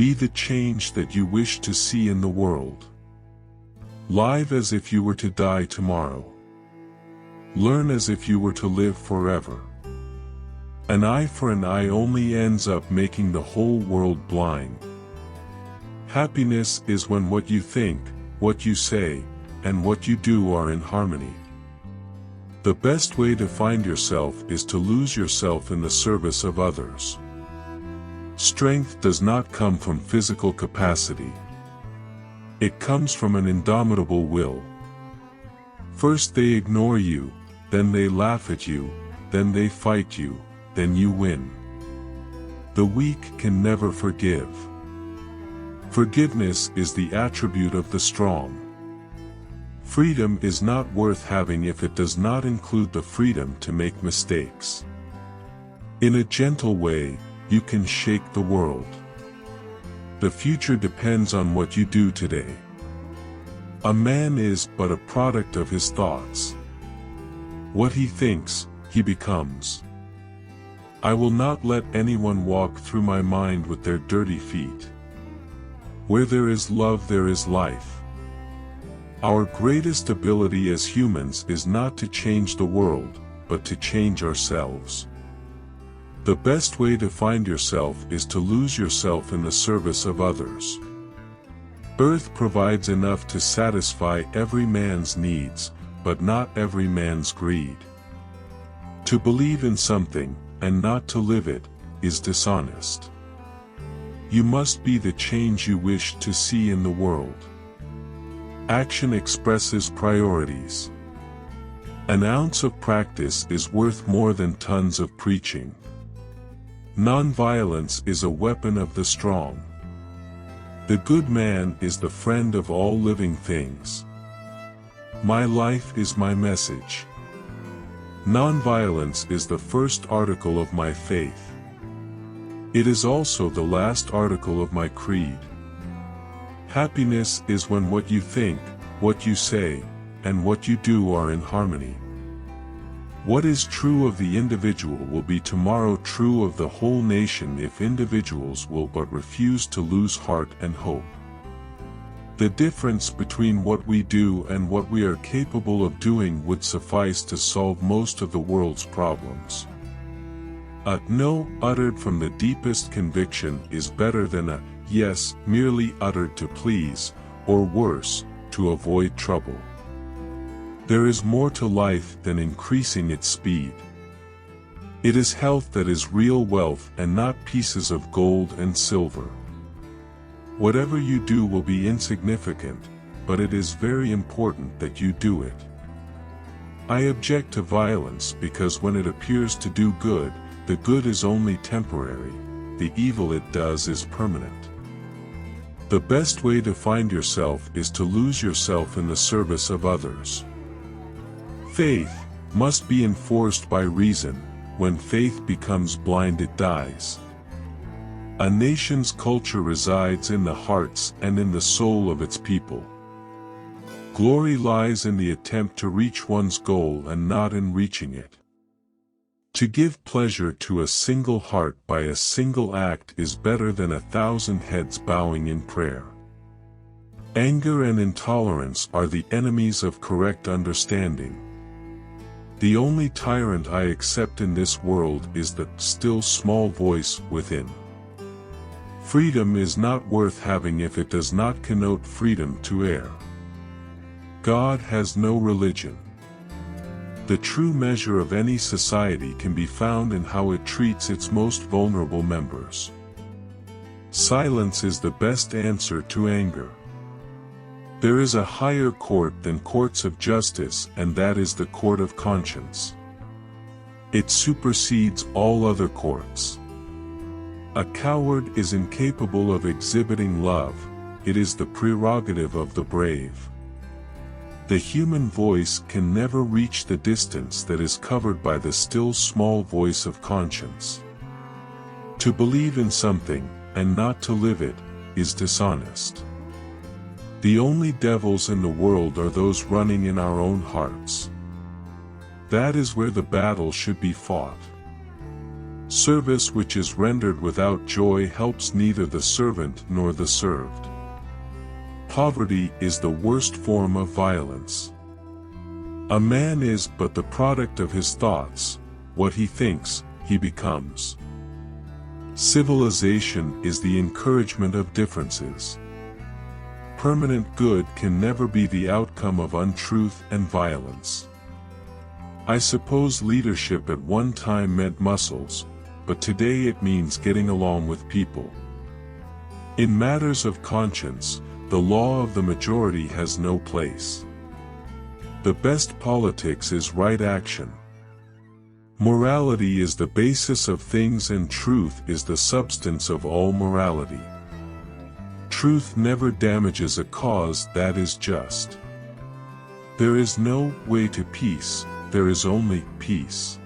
Be the change that you wish to see in the world. Live as if you were to die tomorrow. Learn as if you were to live forever. An eye for an eye only ends up making the whole world blind. Happiness is when what you think, what you say, and what you do are in harmony. The best way to find yourself is to lose yourself in the service of others. Strength does not come from physical capacity. It comes from an indomitable will. First they ignore you, then they laugh at you, then they fight you, then you win. The weak can never forgive. Forgiveness is the attribute of the strong. Freedom is not worth having if it does not include the freedom to make mistakes. In a gentle way, you can shake the world. The future depends on what you do today. A man is but a product of his thoughts. What he thinks, he becomes. I will not let anyone walk through my mind with their dirty feet. Where there is love, there is life. Our greatest ability as humans is not to change the world, but to change ourselves. The best way to find yourself is to lose yourself in the service of others. Earth provides enough to satisfy every man's needs, but not every man's greed. To believe in something, and not to live it, is dishonest. You must be the change you wish to see in the world. Action expresses priorities. An ounce of practice is worth more than tons of preaching. Nonviolence is a weapon of the strong. The good man is the friend of all living things. My life is my message. Nonviolence is the first article of my faith. It is also the last article of my creed. Happiness is when what you think, what you say, and what you do are in harmony. What is true of the individual will be tomorrow true of the whole nation if individuals will but refuse to lose heart and hope. The difference between what we do and what we are capable of doing would suffice to solve most of the world's problems. A no uttered from the deepest conviction is better than a yes merely uttered to please, or worse, to avoid trouble. There is more to life than increasing its speed. It is health that is real wealth and not pieces of gold and silver. Whatever you do will be insignificant, but it is very important that you do it. I object to violence because when it appears to do good, the good is only temporary, the evil it does is permanent. The best way to find yourself is to lose yourself in the service of others. Faith must be enforced by reason. When faith becomes blind, it dies. A nation's culture resides in the hearts and in the soul of its people. Glory lies in the attempt to reach one's goal and not in reaching it. To give pleasure to a single heart by a single act is better than 1,000 heads bowing in prayer. Anger and intolerance are the enemies of correct understanding. The only tyrant I accept in this world is the still small voice within. Freedom is not worth having if it does not connote freedom to err. God has no religion. The true measure of any society can be found in how it treats its most vulnerable members. Silence is the best answer to anger. There is a higher court than courts of justice, and that is the court of conscience. It supersedes all other courts. A coward is incapable of exhibiting love, it is the prerogative of the brave. The human voice can never reach the distance that is covered by the still small voice of conscience. To believe in something, and not to live it, is dishonest. The only devils in the world are those running in our own hearts. That is where the battle should be fought. Service which is rendered without joy helps neither the servant nor the served. Poverty is the worst form of violence. A man is but the product of his thoughts. What he thinks, he becomes. Civilization is the encouragement of differences. Permanent good can never be the outcome of untruth and violence. I suppose leadership at one time meant muscles, but today it means getting along with people. In matters of conscience, the law of the majority has no place. The best politics is right action. Morality is the basis of things and truth is the substance of all morality. Truth never damages a cause that is just. There is no way to peace, there is only peace.